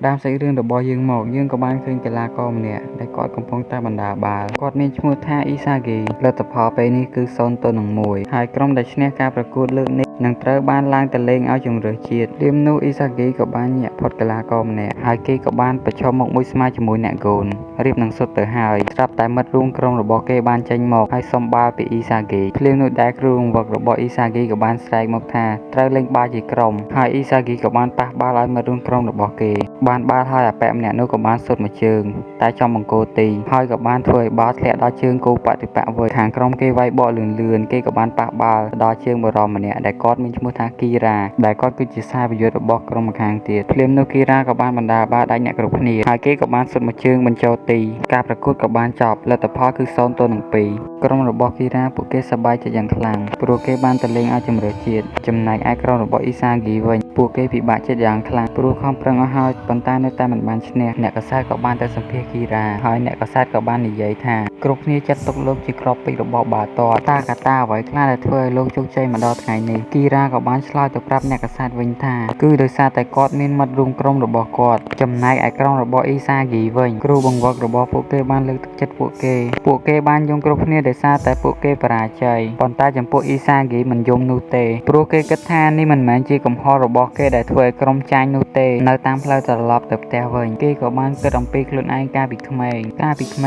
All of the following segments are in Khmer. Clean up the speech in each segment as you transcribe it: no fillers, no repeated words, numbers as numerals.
ផ្ដើមសាច់រឿងរបស់យើងមកយើងក៏បានឃើញកីឡាករម្នាក់ដែលគាត់កំពុងតែបណ្ដាបាល់គាត់មានឈ្មោះថាអ៊ីសាហ្គីលទ្ធផលពេលនេះគឺ0-1ហើយក្រុមដែលឈ្នះការប្រកួតលើកនេះនឹងត្រូវបានឡើងទៅលេងឲ្យជម្រើសជាតិលៀមនោះអ៊ីសាហ្គីក៏បានញាក់ផុតកីឡាករម្នាក់ហើយគេក៏បានប្រឈមមុខមួយស្មើជាមួយអ្នកគោលរៀបនឹងសុទ្ធទៅហើយស្រាប់តែមិត្តរួមក្រុមរបស់គេបានចេញមកហើយសុំបាល់ពីអ៊ីសាហ្គីភ្លាមនោះដែរគ្រូបង្វឹករបស់អ៊ីសាហ្គីក៏បានស្រែកមកថាត្រូវលេងបាល់ជាក្រុមហើយអ៊ីសាហ្គីក៏បានប៉ះបាល់ឲ្យមិត្តរួមក្រុមរបស់គេបានបាល់ហើយអាប៉ែម្នាក់នោះក៏បានសុទ្ធមួយជើងតែចំបង្គោលទីហើយក៏បានធ្វើឲ្យបាល់ធ្លាក់ដល់ជើងគូបតិបៈវិញខាងក្រុមគេវាយបកលឿនគេក៏បានប៉ះបាល់ដល់ជើងបរិមម្នាក់ដែលគាត់មានឈ្មោះថាគីរ៉ាដែលគាត់គឺជាខ្សែប្រយុទ្ធរបស់ក្រុមម្ខាងទៀតភ្លាមនោះគីរ៉ាក៏បានបណ្ដាបាល់ដាច់អ្នកគ្រប់គ្នាហើយគេក៏បានសុទ្ធមួយជើងបញ្ចូលទីការប្រកួតក៏បានចប់លទ្ធផលគឺ0-2ក្រុមរបស់គីរ៉ាពួកគេសប្បាយចិត្តយ៉ាងខ្លាំងព្រោះគេបានទៅលេងឲ្យជម្រើសជាតិចំណែកឯក្រុមរបស់អ៊ីសាហ្គីវិញពួកគេពិបាកចិត្តយ៉ាងខ្លាំងព្រោះខំប្រឹងអស់ហើយប៉ុន្តែនៅតែមិនបានឈ្នះអ្នកកសែតក៏បានទៅសម្ភាសគីរ៉ាហើយអ្នកកសែតក៏បាននិយាយថាគ្រប់គ្នាចាត់ទុកលោកជាក្របពេជ្ររបស់បាល់ទាត់តាកតាអ្វីខ្លះដែលធ្វើឲ្យលោកជោគជ័យមកដល់ថ្ងៃនេះគីរ៉ាក៏បានឆ្លើយទៅប្រាប់អ្នកកសែតវិញថាគឺដោយសារតែគាត់មានមិត្តរួមក្រុមរបស់គាត់ចំណែកឯក្រុមរបស់អ៊ីសាហ្គីវិញគ្រូបង្វឹករបស់ពួកគេបានលើកទឹកចិត្តពួកគេបានយំគ្រប់គ្នាដោយសារតែពួកគេបរាជ័យប៉ុន្តែចំពោះអ៊ីសាហ្គីមិនយំនោះទេព្រោះគេគិតថានេះមិនមែនជាកំហុសរបស់គេដែលធ្វើឲ្យក្រុមចាញ់នោះទេនៅតាមផ្លូវត្រឡប់ទៅផ្ទះវិញគេក៏បានគិតអំពីខ្លួនឯងកាលពីក្មេ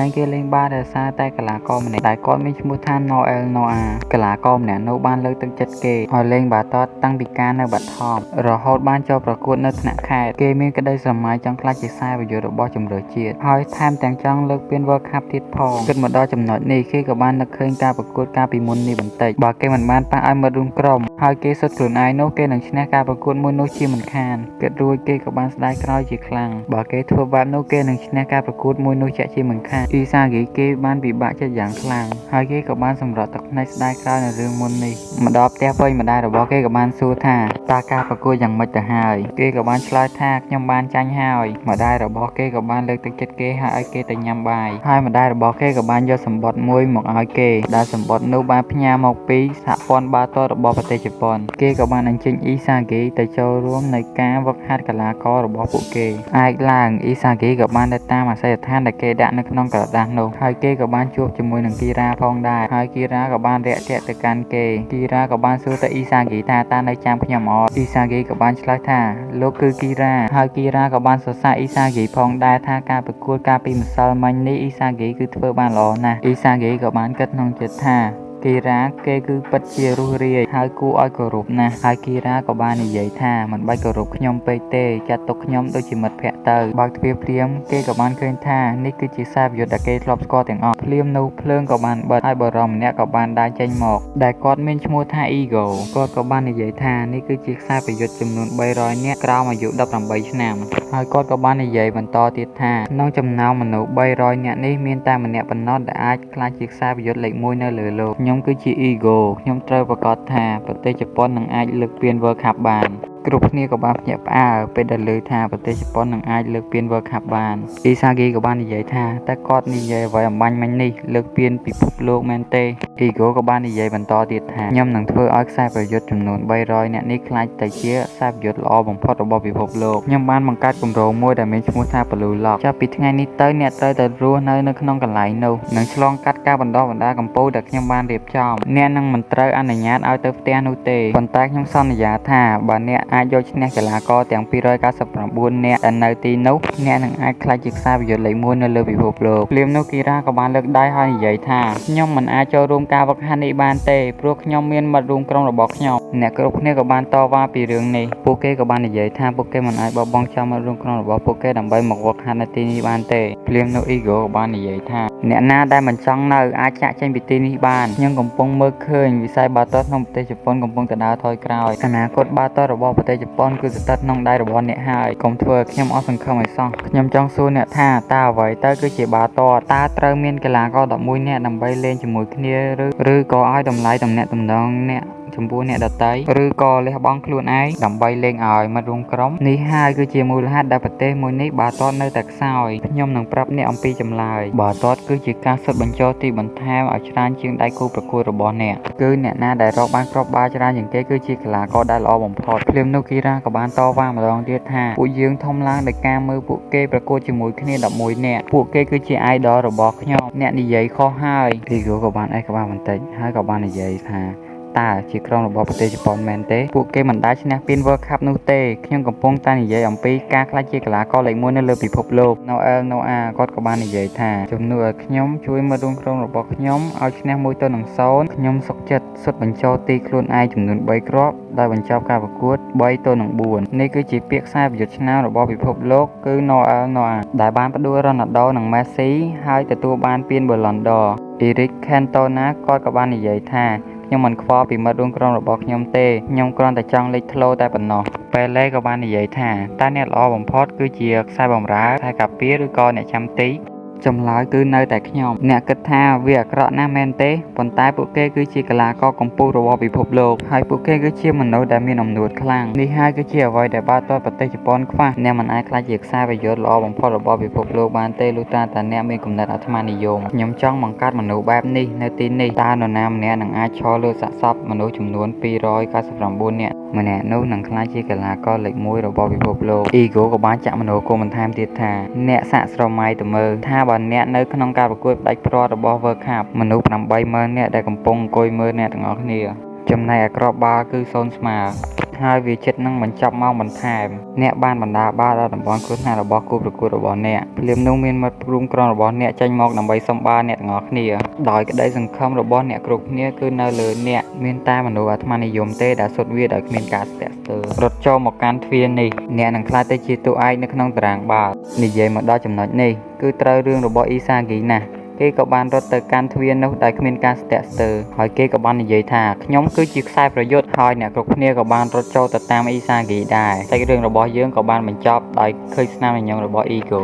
ងគេលេងបាល់ដោយសារតែកីឡាករម្នាក់ដែលគាត់មានឈ្មោះថា Noel Noah កីឡាករម្នាក់នោះបានលើកទឹកចិត្តគេឲ្យលេងបាល់ទាត់តាំងពីការនៅបឋមរហូតបានចូលប្រកួតនៅថ្នាក់ខេត្តគេមានក្តីស្រមៃចង់ក្លាយជាខ្សែប្រយុទ្ធរបស់ជម្រើសជាតិហើយថែមទាំងចង់លើកពាន World Cup ទៀតផងគិតមកដល់ចំណុចនេះគេក៏បាននឹកឃើញការប្រកួតកាលពីមុននេះបន្តិចបើគេមិនបានប៉ះឲ្យមិត្តរួមក្រុមហើយគេសុទ្ធខ្លួនឯងនោះគេនឹងឈ្នះការប្រកួតមួយនោះជាមិនខានគិតរួចគេក៏បានស្ដាយក្រោយជាខ្លាំងបើគេធ្វើបែបនោះគេនឹងឈ្នះការប្រកួតមួយនោះជាមិនខានអ៊ីសាហ្គីគេបានពិបាកចិត្តយ៉ាងខ្លាំងហើយគេក៏បានសម្រត់ទឹកភ្នែកស្ដាយក្រោយនៅរឿងមុននេះមកដល់ផ្ទះវិញម្ដាយរបស់គេក៏បានសួរថាតើការប្រកួតយ៉ាងម៉េចទៅហើយគេក៏បានឆ្លើយថាខ្ញុំបានចាញ់ហើយម្ដាយរបស់គេក៏បានលើកទឹកចិត្តគេឲ្យគេទៅញ៉ាំបាយហើយម្ដាយរបស់គេក៏បានយកសម្បត្តិមួយមកឲ្យគេដែលសម្បត្តិនោះបានផ្ញើមកពីសហព័ន្ធបាល់ទាត់របស់ប្រទេសជប៉ុនគេក៏បានអញ្ជើញអ៊ីសាហ្គីទៅចូលរួមในការហ្វឹកហាត់កីឡាកររបស់ពួកគេឯកឡើងអ៊ីសាហ្គីក៏បានទៅតាមអាសយដ្ឋានដែលគេដាក់នៅក្នុងក្រដាសនោះហើយគេក៏បានជួបជាមួយនឹងគីរ៉ាផងដែរហើយគីរ៉ាក៏បានរាក់ទាក់ទៅកាន់គេគីរ៉ាក៏បានសួរទៅអ៊ីសាហ្គីថាតើនៅចាំខ្ញុំអត់អ៊ីសាហ្គីក៏បានឆ្លើយថាលោកគឺគីរ៉ាហើយគីរ៉ាក៏បានសរសើរអ៊ីសាហ្គីផងដែរថាការប្រកួតកាលពីម្សិលមិញនេះអ៊ីសាហ្គីគឺធ្វើបានល្អណាស់អ៊ីសាហ្គីក៏បានគិតក្នុងចិត្តថាគីរ៉ាគេគឺពិតជារុះរាយហើយគួរឲ្យគោរពណាស់ហើយគីរ៉ាក៏បាននិយាយថាមិនបាច់គោរពខ្ញុំពេកទេចាត់ទុកខ្ញុំដូចជាមិត្តភក្តិទៅបើកទ្វារភ្លាមគេក៏បានឃើញថានេះគឺជាខ្សែប្រយុទ្ធដែលគេធ្លាប់ស្គាល់ទាំងអស់ភ្លាមនោះភ្លើងក៏បានបិទហើយបរិមម្នាក់ក៏បានដើរចេញមកដែលគាត់មានឈ្មោះថា Ego គាត់ក៏បាននិយាយថានេះគឺជាខ្សែប្រយុទ្ធចំនួន300នាក់ក្រោមអាយុ18ឆ្នាំហើយគាត់ក៏បាននិយាយបន្តទៀតថាក្នុងចំណោមមនុស្ស300នាក់នេះមានតែម្នាក់ប៉ុណ្ណោះដែលអាចក្លាយជាខ្សែប្រយុទ្ធលេខ1នៅលើលោកខ្ញុំគឺជា Ego ខ្ញុំត្រូវប្រកាសថាប្រទេសជប៉ុននឹងអាចលើកពាន World Cup បានគ្រប់គ្នាក៏បានភ្ញាក់ផ្អើលពេលដែលឮថាប្រទេសជប៉ុននឹងអាចលើកពាន World Cup បានអ៊ីសាហ្គីក៏បាននិយាយថាតែគាត់និយាយអ្វីអំបញ្ញមិញនេះលើកពានពិភពលោកមែនទេអ៊ីហ្គោក៏បាននិយាយបន្តទៀតថាខ្ញុំនឹងធ្វើឲ្យខ្សែប្រយុទ្ធចំនួន300នាក់នេះក្លាយទៅជាខ្សែប្រយុទ្ធល្អបំផុតរបស់ពិភពលោកខ្ញុំបានបង្កើតគម្រោងមួយដែលមានឈ្មោះថា Blue Lock ចាប់ពីថ្ងៃនេះទៅអ្នកត្រូវតែរស់នៅក្នុងកន្លែងនោះនិងឆ្លងកាត់ការបណ្ដុះបណ្ដាលកម្ពុជាដែលខ្ញុំបានរៀបចំអ្នកនឹងមិនត្រូវអនុញ្ញាតឲ្យទៅផ្ទះនោះទេប៉ុន្តែខ្ញុំសន្យាថាបើអ្នកអាចយកឈ្នះកីឡាករទាំង299នាក់ដែលនៅទីនោះអ្នកនឹងអាចក្លាយជាខ្សែប្រយុទ្ធលេខ1នៅលើពិភពលោកភ្លាមនោះគីរ៉ាក៏បានលើកដៃហើយនិយាយថាខ្ញុំមិនអាចចូលរួមការហ្វឹកហាត់នេះបានទេព្រោះខ្ញុំមានមិត្តរួមក្រុមរបស់ខ្ញុំអ្នកគ្រប់គ្នាក៏បានតវ៉ាពីរឿងនេះពួកគេក៏បាននិយាយថាពួកគេមិនអាចបោះបង់ចោលមិត្តរួមក្រុមរបស់ពួកគេដើម្បីមកហ្វឹកហាត់នៅទីនេះបានទេភ្លាមនោះ Ego ក៏បាននិយាយថាអ្នកណាដែលមិនចង់នៅអាចចាក់ចេញពីទីនេះបានខ្ញុំកំពុងមើលឃើញវិស័យបាល់ទាត់ក្នុងប្រទេសជប៉ុនកំពុងតែដើរថយក្រោយអនាគតបាល់ទាត់របស់ប្រទេសជប៉ុនគឺស្ថិតក្នុងដៃរបស់អ្នកហើយកុំធ្វើឲ្យខ្ញុំអស់សង្ឃឹមឲ្យសោះខ្ញុំចង់សួរអ្នកថាតើអ្វីទៅគឺជាបាល់ទាត់តើត្រូវមានកីឡាករ11នាក់ដើម្បីលេងជាមួយគ្នាឬក៏ឲ្យតម្លៃទំនាក់ទំនងអ្នក ចំពោះអ្នកដទៃឬក៏លះបង់ខ្លួនឯងដើម្បីលេងឲ្យមិត្តរួមក្រុមនេះហើយគឺជាមូលហេតុដែលប្រទេសមួយនេះបើទាត់នៅតែខ្សោយខ្ញុំនឹងប្រាប់អ្នកអំពីចម្លើយបើទាត់គឺជាការសុទ្ធបញ្ចូលទីបន្ថែមឲ្យច្រើនជាងដៃគូប្រកួតរបស់អ្នកគឺអ្នកណាដែលរកបានគ្រាប់បាល់ច្រើនជាងគេគឺជាកីឡាករដែលល្អបំផុតភ្លាមនោះគីរ៉ាក៏បានតវ៉ាម្ដងទៀតថាពួកយើងធំឡើងដោយការមើលពួកគេប្រកួតជាមួយគ្នា11នាក់ពួកគេគឺជា idol របស់ខ្ញុំអ្នកនិយាយខុសហើយរីហ្គូក៏បានក្បាលបន្តិចហើយក៏បាននិយាយថាតើជាក្រុមរបស់ប្រទេសជប៉ុនមែនទេពួកគេមិនដែលឈ្នះពាន World Cup នោះទេខ្ញុំកំពុងតែនិយាយអំពីការក្លាយជាកីឡាករលេខ1នៅលើពិភពលោក Noel Noah គាត់ក៏បាននិយាយថាជំនួសឲ្យខ្ញុំជួយមិត្តរួមក្រុមរបស់ខ្ញុំឲ្យឈ្នះ1-0ខ្ញុំសុខចិត្តសុទ្ធបញ្ចូលទីខ្លួនឯងចំនួន3គ្រាប់ដោយបញ្ចប់ការប្រកួត3-4នេះគឺជាពាក្យខ្សែប្រយុទ្ធឆ្នាំរបស់ពិភពលោកគឺ Noel Noah ដែលបានផ្ដួល Ronaldo និង Messi ហើយទទួលបានពាន Ballon d'Or Eric Cantona គាត់ក៏បាននិយាយថាខ្ញុំមិនខ្វល់ពីមិត្តរួមក្រុមរបស់ខ្ញុំទេខ្ញុំគ្រាន់តែចង់លេចធ្លោតែប៉ុណ្ណោះពេលលេក៏បាននិយាយថាតើអ្នកល្អបំផុតគឺជាខ្សែបម្រើខ្សែការពារឬក៏អ្នកចាំទីចម្លើយគឺនៅតែខ្ញុំអ្នកគិតថាវាអាក្រក់ណាស់មែនទេប៉ុន្តែពួកគេគឺជាកីឡាករកម្ពុជារបស់ពិភពលោកហើយពួកគេគឺជាមនុស្សដែលមានអំនួតខ្លាំងនេះហើយគឺជាអ្វីដែលបាល់ទាត់ប្រទេសជប៉ុនខ្វះអ្នកមិនអាចខ្លាចជាខ្សែប្រយុទ្ធល្អបំផុតរបស់ពិភពលោកបានទេលុះត្រាតែអ្នកមានគំនិតអាត្មានិយមខ្ញុំចង់បង្កើតមនុស្សបែបនេះនៅទីនេះតើនរណាម្នាក់នឹងអាចឈរលើសាកសពមនុស្សចំនួន299នាក់ម្នាក់នោះនឹងក្លាយជាកីឡាករលេខ1របស់ពិភពលោកអ៊ីហ្គូក៏បានចាក់មនោគមបន្ថែមទៀតថាអ្នកសាកស្រមៃទៅមើលថាបើអ្នកនៅក្នុងការប្រកួតផ្ដាច់ព្រាត់របស់ World Cup មនុស្ស80000នាក់ដែលកំពុងអង្គុយមើលអ្នកទាំងអស់គ្នាចំណែកអាក្របបាល់គឺ0ស្មើហើយវាចិត្តនឹងបញ្ចប់ម៉ោងបន្ថែមអ្នកបានបណ្ដាបាល់ដល់តំបន់គ្រោះថ្នាក់របស់គូប្រកួតរបស់អ្នកភ្លាមនោះមានមិត្តរួមក្រុមរបស់អ្នកចេញមកដើម្បីសុំបាល់អ្នកទាំងអស់គ្នាដោយក្តីសង្ឃឹមរបស់អ្នកគ្រប់គ្នាគឺនៅលើអ្នកមានតែមនុស្សអាត្មានិយមទេដែលសុទ្ធវាដោយគ្មានការស្ទាក់ស្ទើររត់ចូលមកកាន់ទ្វារនេះអ្នកនឹងក្លាយទៅជាតួឯកនៅក្នុងតារាងបាល់និយាយមកដល់ចំណុចនេះគឺត្រូវរឿងរបស់អ៊ីសាហ្គីណាស់គេក៏បានរត់ទៅកាន់ទ្វារនោះដោយគ្មានការស្ទាក់ស្ទើរហើយគេក៏បាននិយាយថាខ្ញុំគឺជាខ្សែប្រយុទ្ធហើយអ្នកគ្រប់គ្នាក៏បានរត់ចូលទៅតាមអ៊ីសាហ្គីដែរសាច់រឿងរបស់យើងក៏បានបញ្ចប់ដោយឃើញស្នាមញញឹមរបស់អ៊ីហ្គូ